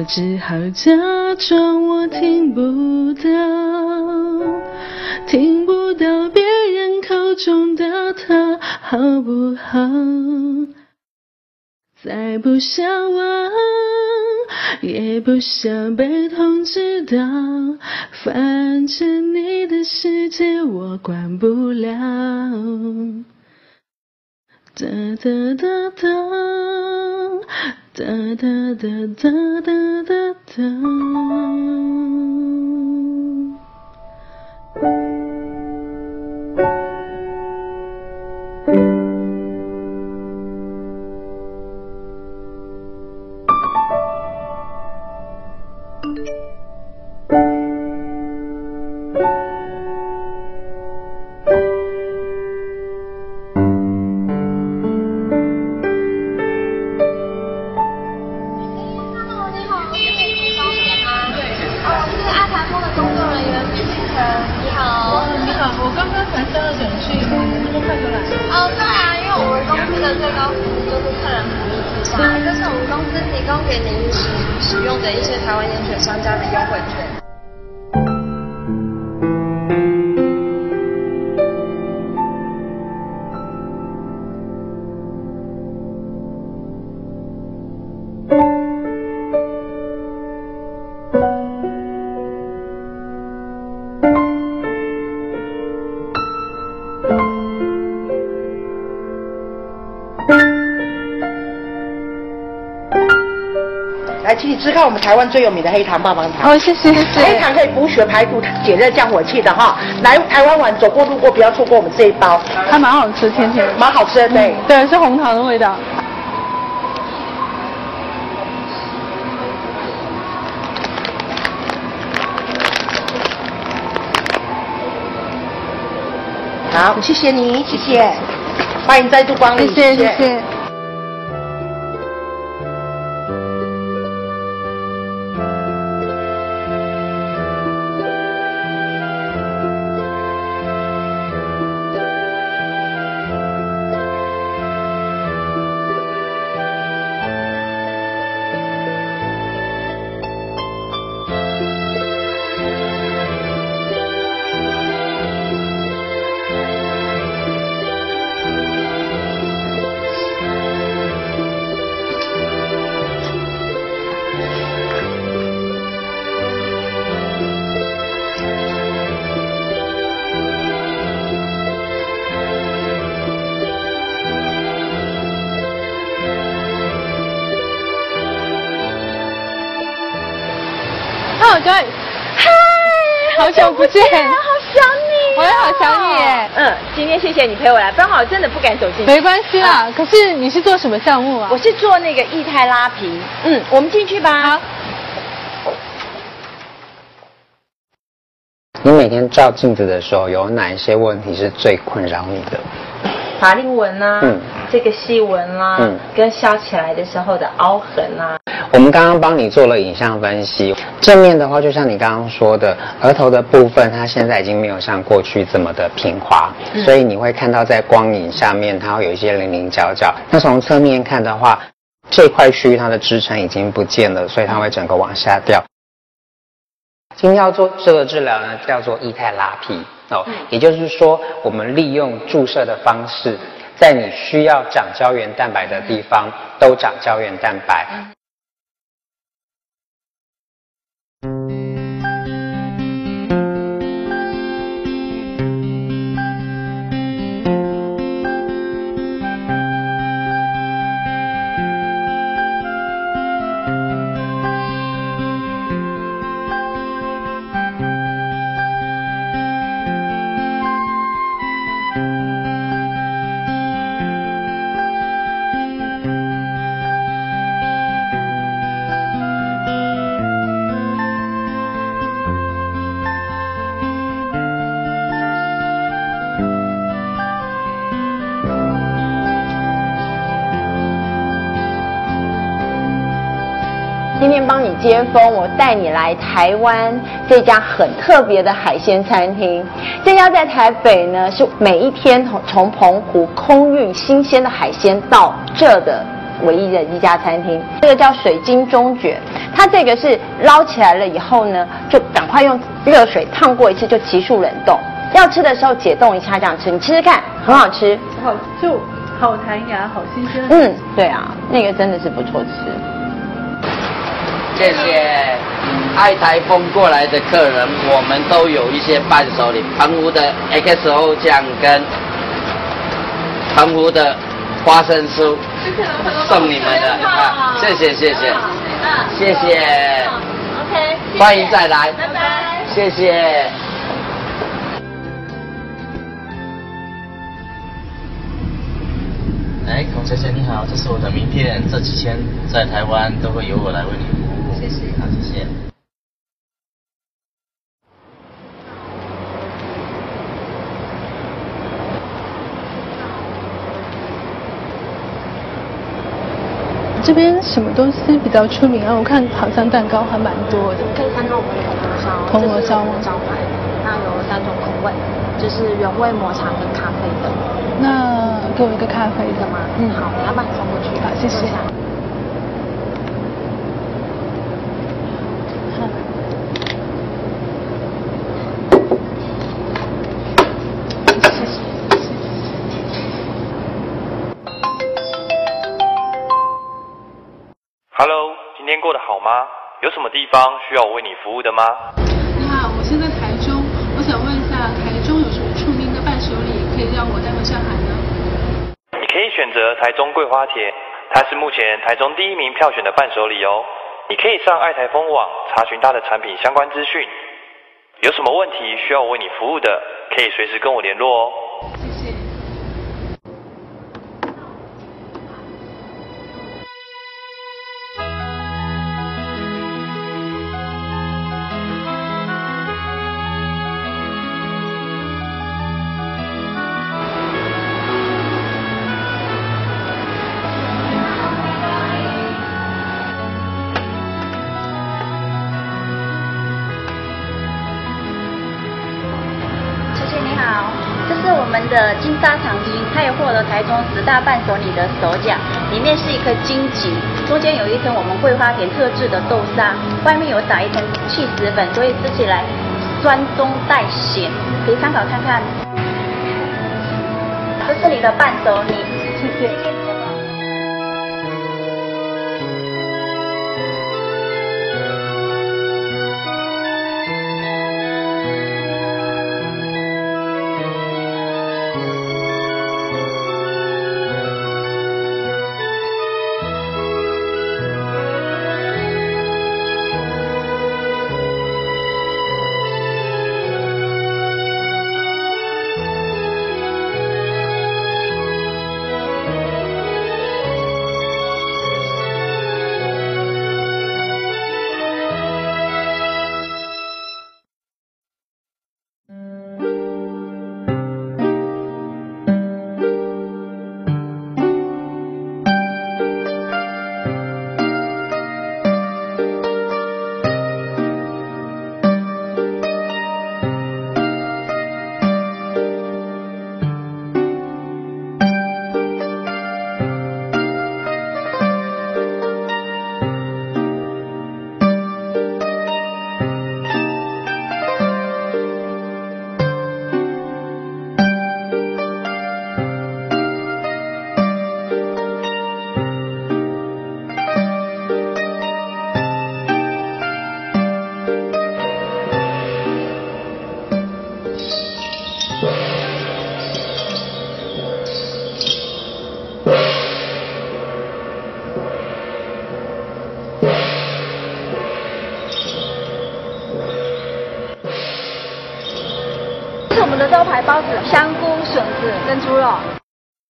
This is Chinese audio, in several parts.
只好假装我听不到，听不到别人口中的他，好不好？再不想忘，也不想被通知到，反正你的世界我管不了。哒哒哒哒，哒哒哒哒哒哒哒。使用的一些台湾烟水商家的优惠券。来，请你吃看我们台湾最有名的黑糖棒棒糖。哦，谢谢谢谢。黑糖可以补血排毒、解热降火气的哈。来台湾玩，走过路过不要错过我们这一包，它蛮好吃，甜甜的，蛮好吃的，对。对，是红糖的味道。好，谢谢你，谢谢，欢迎再度光临，谢谢谢谢。嗨，好久不见，好想你，我也好想你耶。今天谢谢你陪我来，不然我真的不敢走进去。没关系啦，可是你是做什么项目啊？我是做那个液态拉皮。我们进去吧。好。你每天照镜子的时候，有哪一些问题是最困扰你的？法令纹啦，这个细纹啦，跟笑起来的时候的凹痕啦。我们刚刚帮你做了影像分析，正面的话，就像你刚刚说的，额头的部分，它现在已经没有像过去这么的平滑，所以你会看到在光影下面，它会有一些棱棱角角。那从侧面看的话，这块区域它的支撑已经不见了，所以它会整个往下掉。今天要做这个治疗呢，叫做液态拉皮也就是说，我们利用注射的方式，在你需要长胶原蛋白的地方都长胶原蛋白。今天帮你接风，我带你来台湾这家很特别的海鲜餐厅。这家在台北呢，是每一天从澎湖空运新鲜的海鲜到这的唯一的一家餐厅。这个叫水晶中卷，它这个是捞起来了以后呢，就赶快用热水烫过一次，就急速冷冻。要吃的时候解冻一下这样吃，你吃吃看，很好吃。就好弹牙，好新鲜。对啊，那个真的是不错吃。谢谢。爱台风过来的客人，我们都有一些伴手礼，澎湖的 XO 酱跟澎湖的花生酥，送你们的啊！谢谢谢谢，谢谢。OK， 欢迎再来，拜拜，谢谢。哎，龚小姐你好，这是我的名片，这几天在台湾都会由我来为你服务。谢谢，好，谢谢。这边什么东西比较出名啊？我看好像蛋糕还蛮多的。可以看到我们的铜锣烧吗？招牌，那有3种口味，就是原味、抹茶跟咖啡的。那给我一个咖啡的吗？好，等下帮你送过去。好，谢谢。Hello， 今天过得好吗？有什么地方需要我为你服务的吗？你好，我现在台中，我想问一下，台中有什么出名的伴手礼可以让我带回上海呢？你可以选择台中桂花甜，它是目前台中第1名票选的伴手礼哦。你可以上爱台风网查询它的产品相关资讯。有什么问题需要我为你服务的，可以随时跟我联络哦。谢谢。我们的金沙糖精，它也获得台中10大伴手礼的首奖。里面是一颗金桔，中间有一层我们桂花田特制的豆沙，外面有撒一层起司粉，所以吃起来酸中带咸，可以参考看看。这是你的伴手礼，谢谢。我们的招牌包子，香菇、笋子跟猪肉。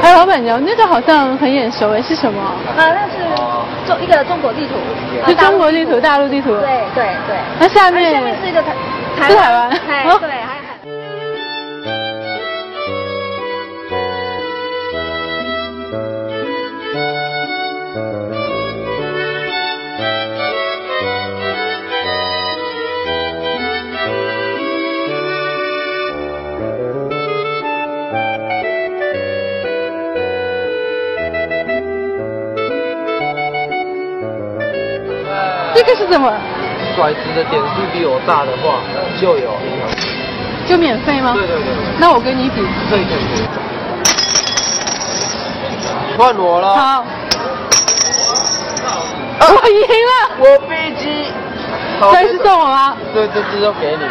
哎，老板娘，那个好像很眼熟诶，是什么？那是一个中国地图。是中国地图、大陆地图。对对对。那下面是一个台湾。对，还。这个是什么？甩值的点数比我大的话，就有1条线。就免费吗？对。那我跟你比。可以。换我了。好。我赢了。我必击。这是送我吗？对，这支都给你。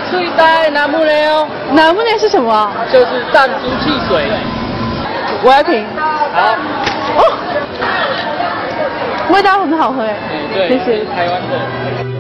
最呆拿木雷哦。拿木雷是什么？就是弹珠汽水。我要品。好。哦，味道很好喝哎。对，谢谢。台湾的。